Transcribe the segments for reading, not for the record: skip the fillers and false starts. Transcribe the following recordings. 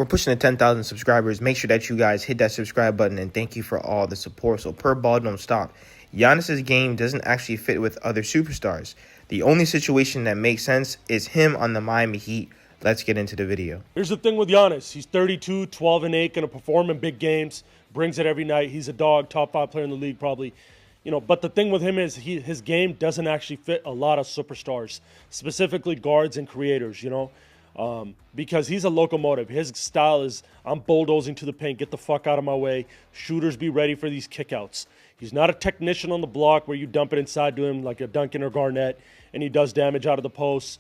pushing to 10,000 subscribers. Make sure that you guys hit that subscribe button, and thank you for all the support. So per ball don't stop. Giannis's game doesn't actually fit with other superstars. The only situation that makes sense is him on the Miami Heat. Let's get into the video. Here's the thing with Giannis. He's 32, 12-8, going to perform in big games, brings it every night. He's a dog, top 5 player in the league probably. But the thing with him is his game doesn't actually fit a lot of superstars, specifically guards and creators, because he's a locomotive. His style is, I'm bulldozing to the paint, get the fuck out of my way. Shooters be ready for these kickouts. He's not a technician on the block where you dump it inside to him like a Duncan or Garnett, and he does damage out of the post.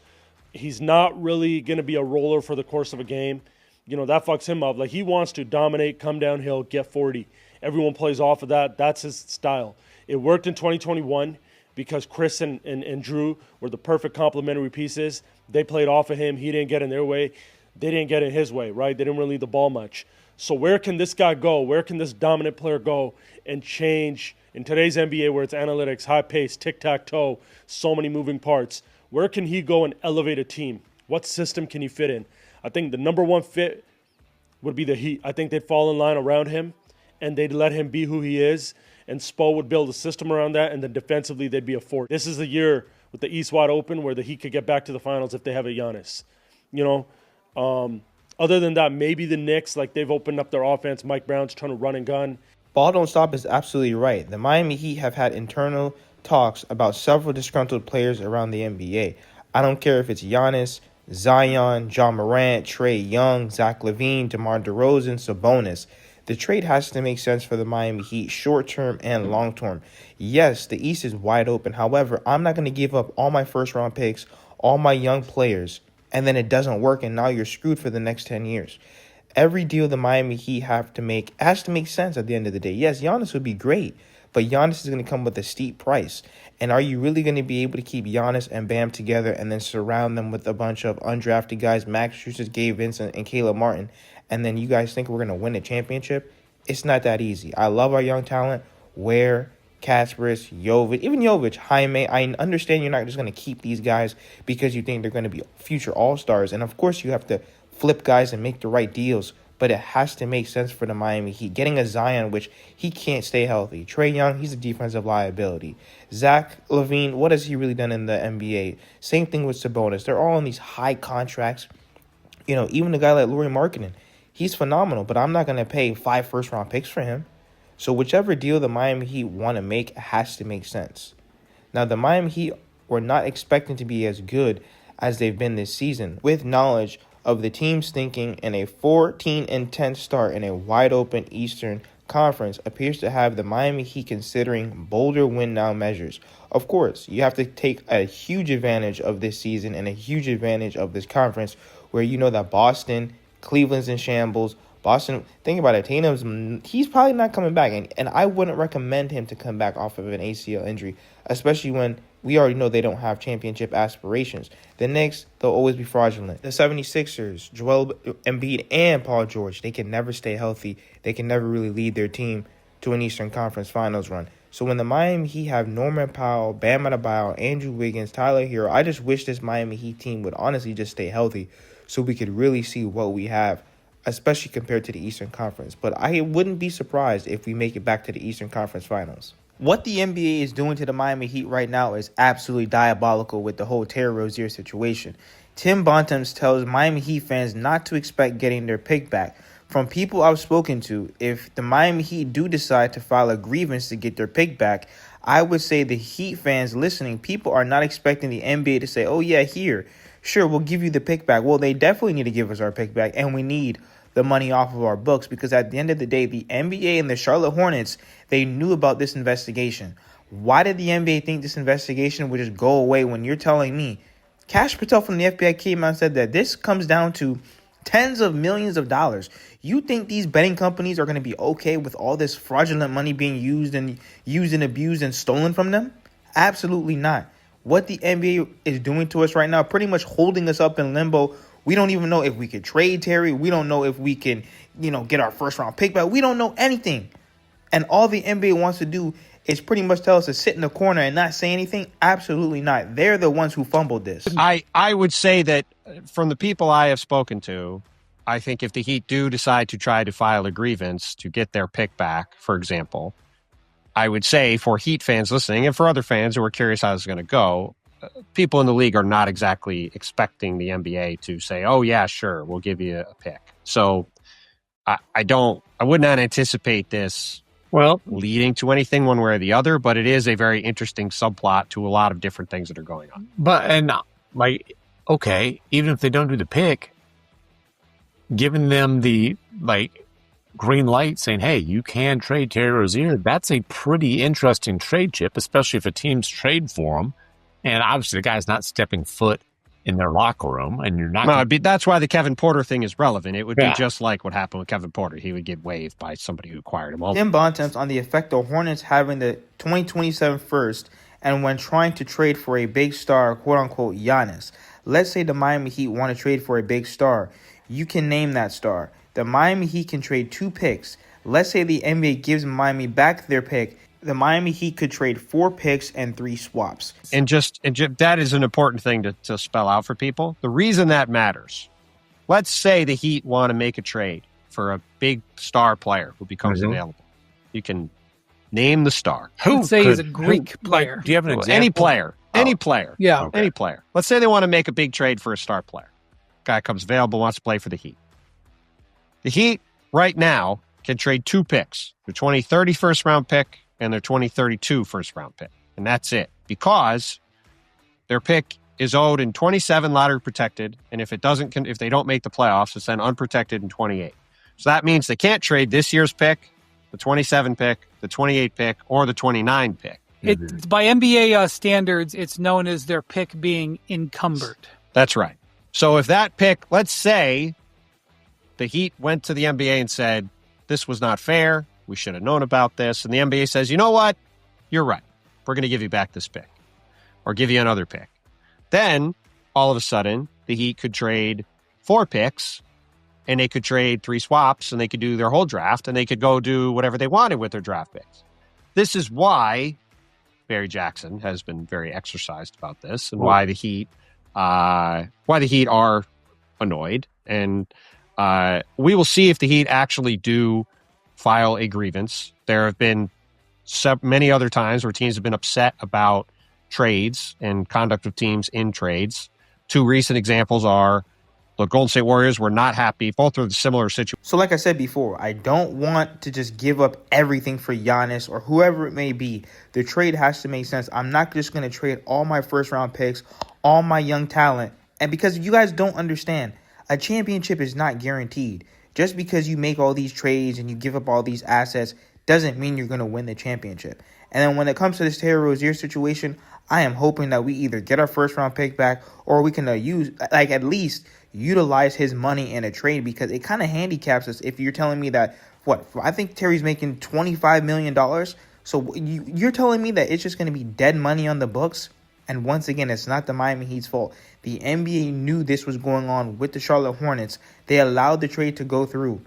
He's not really going to be a roller for the course of a game. That fucks him up. Like, he wants to dominate, come downhill, get 40. Everyone plays off of that. That's his style. It worked in 2021 because Chris and Drew were the perfect complementary pieces. They played off of him. He didn't get in their way. They didn't get in his way, right? They didn't really lead the ball much. So where can this guy go? Where can this dominant player go and change in today's NBA where it's analytics, high pace, tic-tac-toe, so many moving parts? Where can he go and elevate a team? What system can he fit in? I think the number one fit would be the Heat. I think they'd fall in line around him, and they'd let him be who he is, and Spo would build a system around that, and then defensively they'd be a fort. This is the year with the East wide open where the Heat could get back to the finals if they have a Giannis. Other than that, maybe the Knicks, like, they've opened up their offense. Mike Brown's trying to run and gun. Ball don't stop is absolutely right. The Miami Heat have had internal talks about several disgruntled players around the NBA. I don't care if it's Giannis, Zion, John Morant, Trae Young, Zach LaVine, DeMar DeRozan, Sabonis. The trade has to make sense for the Miami Heat, short-term and long-term. Yes, the East is wide open. However, I'm not going to give up all my first-round picks, all my young players, and then it doesn't work, and now you're screwed for the next 10 years. Every deal the Miami Heat have to make has to make sense at the end of the day. Yes, Giannis would be great, but Giannis is going to come with a steep price. And are you really going to be able to keep Giannis and Bam together and then surround them with a bunch of undrafted guys, Max Strus, Gabe Vincent, and Caleb Martin, and then you guys think we're going to win a championship? It's not that easy. I love our young talent. Ware, Kasparis, Jovic, even Jovic, Jaime. I understand you're not just going to keep these guys because you think they're going to be future all-stars. And, of course, you have to flip guys and make the right deals. But it has to make sense for the Miami Heat. Getting a Zion, which he can't stay healthy. Trae Young, he's a defensive liability. Zach LaVine, what has he really done in the NBA? Same thing with Sabonis. They're all on these high contracts. Even a guy like Lauri Markkanen, he's phenomenal, but I'm not going to pay 5 first-round picks for him. So whichever deal the Miami Heat want to make has to make sense. Now, the Miami Heat were not expecting to be as good as they've been this season, with knowledge of the team's thinking, and a 14-10 start in a wide-open Eastern Conference appears to have the Miami Heat considering bolder win-now measures. Of course, you have to take a huge advantage of this season and a huge advantage of this conference where you know that Boston, Cleveland's in shambles. Boston, think about it, Tatum's, he's probably not coming back, and I wouldn't recommend him to come back off of an ACL injury, especially when we already know they don't have championship aspirations. The Knicks, they'll always be fraudulent. The 76ers, Joel Embiid and Paul George, they can never stay healthy. They can never really lead their team to an Eastern Conference Finals run. So when the Miami Heat have Norman Powell, Bam Adebayo, Andrew Wiggins, Tyler Hero, I just wish this Miami Heat team would honestly just stay healthy so we could really see what we have, especially compared to the Eastern Conference. But I wouldn't be surprised if we make it back to the Eastern Conference Finals. What the NBA is doing to the Miami Heat right now is absolutely diabolical with the whole Terry Rozier situation. Tim Bontemps tells Miami Heat fans not to expect getting their pick back. From people I've spoken to, if the Miami Heat do decide to file a grievance to get their pick back, I would say the Heat fans listening, people are not expecting the NBA to say, oh yeah, here, sure, we'll give you the pick back. Well, they definitely need to give us our pick back, and we need the money off of our books, because at the end of the day, the NBA and the Charlotte Hornets, they knew about this investigation. Why did the NBA think this investigation would just go away when you're telling me? Kash Patel from the FBI came out and said that this comes down to tens of millions of dollars. You think these betting companies are going to be okay with all this fraudulent money being used and abused and stolen from them? Absolutely not. What the NBA is doing to us right now, pretty much holding us up in limbo. We don't even know if we could trade Terry. We don't know if we can, get our first round pick back. We don't know anything. And all the NBA wants to do is pretty much tell us to sit in the corner and not say anything. Absolutely not. They're the ones who fumbled this. I would say that from the people I have spoken to, I think if the Heat do decide to try to file a grievance to get their pick back, for example, I would say for Heat fans listening and for other fans who are curious how this is going to go, people in the league are not exactly expecting the NBA to say, oh, yeah, sure, we'll give you a pick. So I would not anticipate this leading to anything one way or the other, but it is a very interesting subplot to a lot of different things that are going on. Even if they don't do the pick, giving them the green light saying, hey, you can trade Terry Rozier, that's a pretty interesting trade chip, especially if a team's trade for him. And obviously the guy's not stepping foot in their locker room, and you're not. That's why the Kevin Porter thing is relevant. It would be just like what happened with Kevin Porter. He would get waived by somebody who acquired him. Tim Bontemps on the effect of Hornets having the 2027 first, and when trying to trade for a big star, quote unquote, Giannis. Let's say the Miami Heat want to trade for a big star. You can name that star. The Miami Heat can trade 2 picks. Let's say the NBA gives Miami back their pick. The Miami Heat could trade 4 picks and 3 swaps. And that is an important thing to spell out for people. The reason that matters, let's say the Heat want to make a trade for a big star player who becomes available. You can name the star. Let's say he's a Greek player. Do you have an example? Any player. Any player. Yeah. Okay. Any player. Let's say they want to make a big trade for a star player. Guy comes available, wants to play for the Heat. The Heat right now can trade 2 picks, their 2030 first round pick and their 2032 first round pick. And that's it. Because their pick is owed in 27 lottery protected, and if they don't make the playoffs, it's then unprotected in 28. So that means they can't trade this year's pick, the 27 pick, the 28 pick, or the 29 pick. By NBA standards, it's known as their pick being encumbered. That's right. So if that pick, let's say the Heat went to the NBA and said, this was not fair, we should have known about this, and the NBA says, you know what, you're right, we're going to give you back this pick, or give you another pick. Then, all of a sudden, the Heat could trade 4 picks, and they could trade 3 swaps, and they could do their whole draft, and they could go do whatever they wanted with their draft picks. This is why Barry Jackson has been very exercised about this, and why the Heat are annoyed. And we will see if the Heat actually do file a grievance. There have been many other times where teams have been upset about trades and conduct of teams in trades. 2 recent examples are the Golden State Warriors were not happy. Both are similar situations. So like I said before, I don't want to just give up everything for Giannis or whoever it may be. The trade has to make sense. I'm not just going to trade all my first-round picks, all my young talent. And because you guys don't understand, a championship is not guaranteed. Just because you make all these trades and you give up all these assets doesn't mean you're going to win the championship. And then when it comes to this Terry Rozier situation, I am hoping that we either get our first-round pick back or we can at least utilize his money in a trade, because it kind of handicaps us if you're telling me that, I think Terry's making $25 million. So you're telling me that it's just going to be dead money on the books? And once again, it's not the Miami Heat's fault. The NBA knew this was going on with the Charlotte Hornets. They allowed the trade to go through.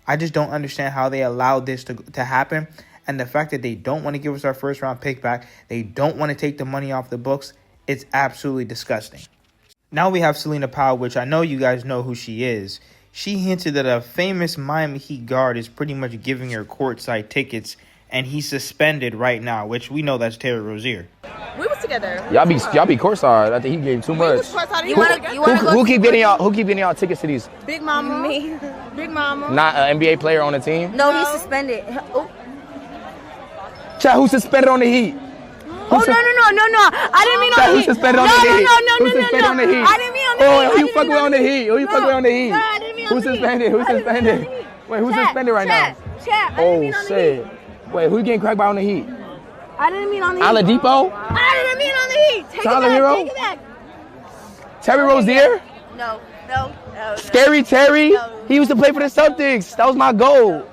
I just don't understand how they allowed this to happen. And the fact that they don't want to give us our first round pick back, they don't want to take the money off the books, it's absolutely disgusting. Now we have Celina Powell, which I know you guys know who she is. She hinted that a famous Miami Heat guard is pretty much giving her courtside tickets, and he's suspended right now, which we know that's Terry Rozier. We was together. Y'all be courtside. I think he gave too much. Who keep getting y'all tickets to these? Big Mama. Me. Big Mama. Not an NBA player on the team? No, he's suspended. Oh. Chat, who's suspended on the Heat? No. I didn't mean on the Heat. Who's suspended on the Heat? No. Who's suspended on the Heat? I didn't mean on the Heat. Oh, who you fucking with on the Heat? Who you fucking with on the Heat? No, I didn't mean on Who's the Heat. suspended? Who's suspended? Wait, who's suspended right now? Chat. Oh, shit. Wait, who getting cracked by on the Heat? I didn't mean on the Heat. Oladipo? I didn't mean on the Heat. Take Tyler it Hero? back. Take it back. Terry Rozier? No. Scary Terry? He used to play for the Celtics. That was my goal.